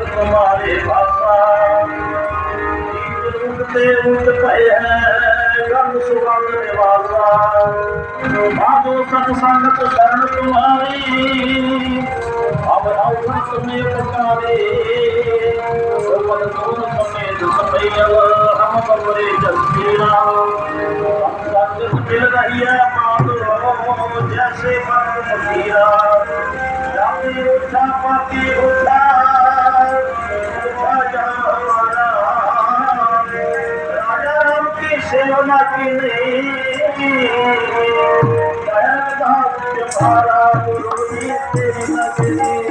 तुम्हारे भाषा उठ पे है गंग सुगंध निवासा माधो सत्संगत शरण तुम्हारी अब अवसर तुम्हें पुकारे पद दूर समेत सपैया हम बबरे जसवीरा संगत मिल रही है माधो जैसे मन मदीरा जाति उठा पाती उठा सेवना की नहीं गुरु जी तेरी नगरी